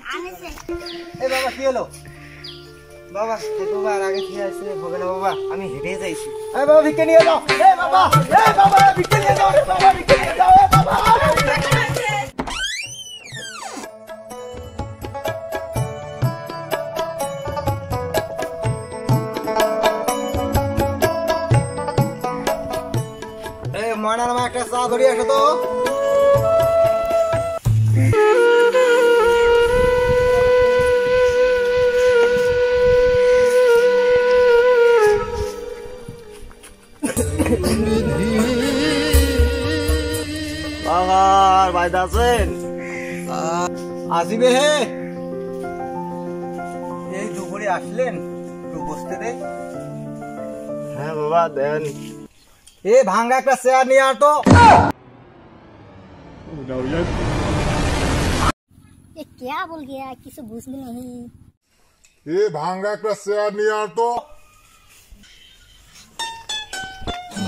এই বাবা কি হলো বাবা একবার আগে ঠিক আছে হবে না বাবা আমি হেঁটে যাইছি এই বাবা ভিক্ষে নিয়ে যাও এই বাবা ভিক্ষে নিয়ে যাও রে বাবা ভিক্ষে নিয়ে যাও এই বাবা এই ময়নার মা একটা চা ধরে আসো তো বাবার বাইদা আছেন আসিবে হে এই দুপুরে আসলেন একটু বসতে দে হ্যাঁ বাবা দেন এ ভাঙ্গা একটা চেয়ার নিয়ে আটো ये क्या बोल गया किसी बुझ में नहीं ये भांगा का शेयर नहीं आ तो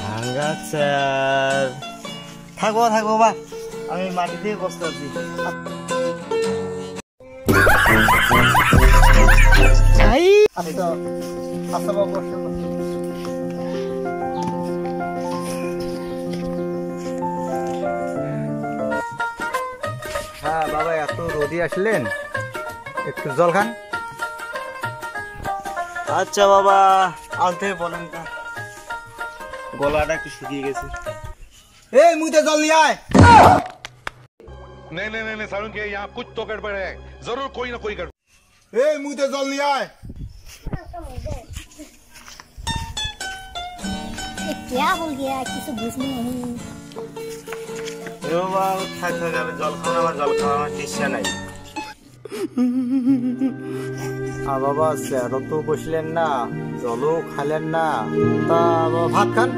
ভাঙ্গা চেয়ার থাকো থাকো বা আমি মাটি দিয়ে বসতে আছি আচ্ছা আচ্ছা বাবা বসো হ্যাঁ বাবা এত রোদি আসলেন একটু জল খান আচ্ছা বাবা আনতে বলেন তা গলাটা একটু শুকিয়ে গেছে এই মুইতে জল নিয়ে আয় नहीं नहीं नहीं सारुण के यहाँ कुछ तो गड़बड़ है जरूर कोई ना कोई गड़बड़ এই মুইতে জল নিয়ে আয় ये क्या बोल गया किसी बुझ में नहीं এ বাবা থাক থাক আমি জল খাওয়া আমার ইচ্ছা নাই বাবা স্যারও তো বসলেন না জলও খালেন না তা বাবা ভাত খান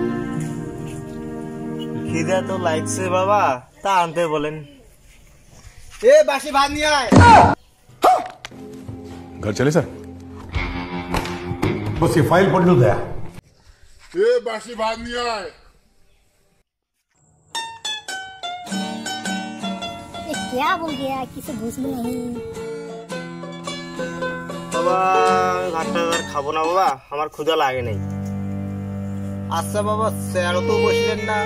খিদে তো লাগছে বাবা তা আনতে বলেন এ বাসি ভাত নিয়ে আয় घर चले सर बस ये फाइल पढ़ लो गया ये बासी भाग नहीं आए ये क्या बोल गया किसी बुझ में नहीं বাবা ভাতটা আর খাবো না বাবা আমার ক্ষুধা লাগে নাই আচ্ছা বাবা স্যারও তো বসলেন না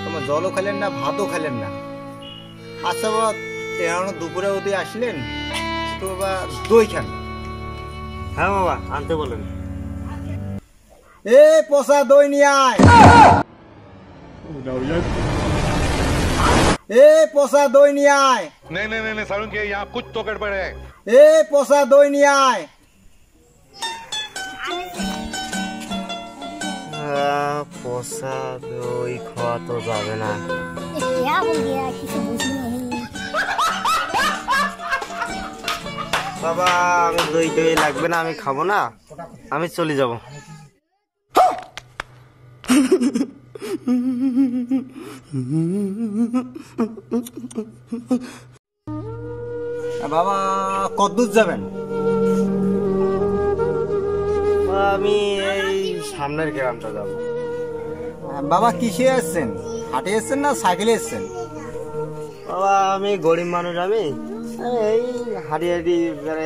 তোমার জলও খেলেন না ভাতও খেলেন না আচ্ছা বাবা এখন দুপুরে ওদি আসলেন তো বাবা দই খান হ্যাঁ বাবা আনতে বলেন এ পচা দই নিয়ে আয় এ পচা দই নিয়ে আয় नहीं नहीं नहीं सारुण के यहाँ कुछ तो गड़बड़ है এ পচা দই নিয়ে আয় পচা দই খাওয়া তো যাবে না ये क्या बोल गया किसी बुझ में नहीं বাবা আমি দই দই লাগবে না আমি খাবো না আমি চলে যাব বাবা কতদূর যাবেন আমি এই সামনের গ্রামটা যাব বাবা কিসে আসছেন হাটে এসছেন না সাইকেলে এসছেন বাবা আমি গরিব মানুষ আমি এই হাঁটি হাঁটি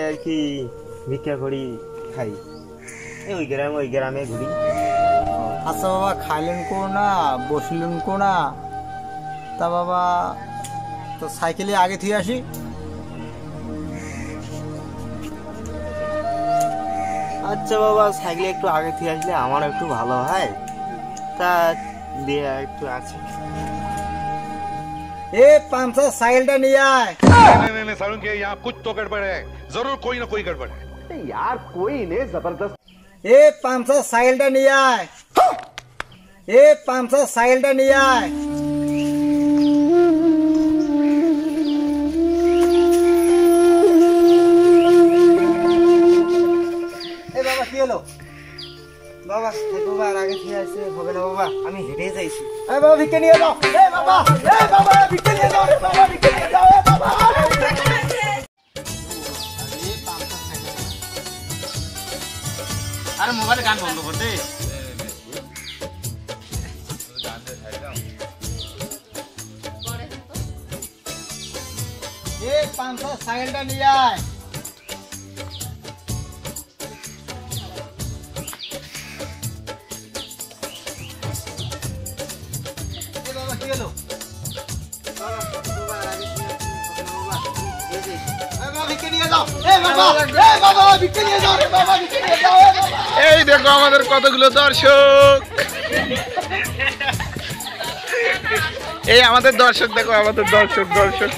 আর কি ভিক্ষা করি খাই ওই গ্রামে ঘুরি আচ্ছা বাবা খাইলেন কো না বসলেন কো না তা বাবা তো সাইকেলে আগে থেকে আসি আচ্ছা বাবা সাইকেলে একটু আগে থেকে আসলে আমার একটু ভালো হয় তা দিয়ে একটু আছে এ পাঁচশো সাইকেলটা নিয়ে আয় नहीं नहीं सारुण के यहाँ कुछ तो गड़बड़ है जरूर कोई ना कोई गड़बड़ है यार कोई ने जबरदस्त এ পাঁচশো সাইকেলটা নিয়ে আয় এ পাঁচশো সাইকেলটা নিয়ে আয় এ বাবা কি হলো বাবা একবার আগে ঠিক আছে হবে না বাবা আমি হেঁটে যাইছি এ বাবা ভিক্ষে নিয়ে যাও এ বাবা ভিক্ষে নিয়ে যাও রে বাবা ভিক্ষে নিয়ে যাও এ বাবা আরে মোবাইলে গান বন্ধ করতে এ রামচা সাইকেলটা নিয়ে আয়। এ বাবা কি হলো? এই দেখো আমাদের কতগুলো দর্শক, এই আমাদের দর্শক দেখো, আমাদের দর্শক দর্শক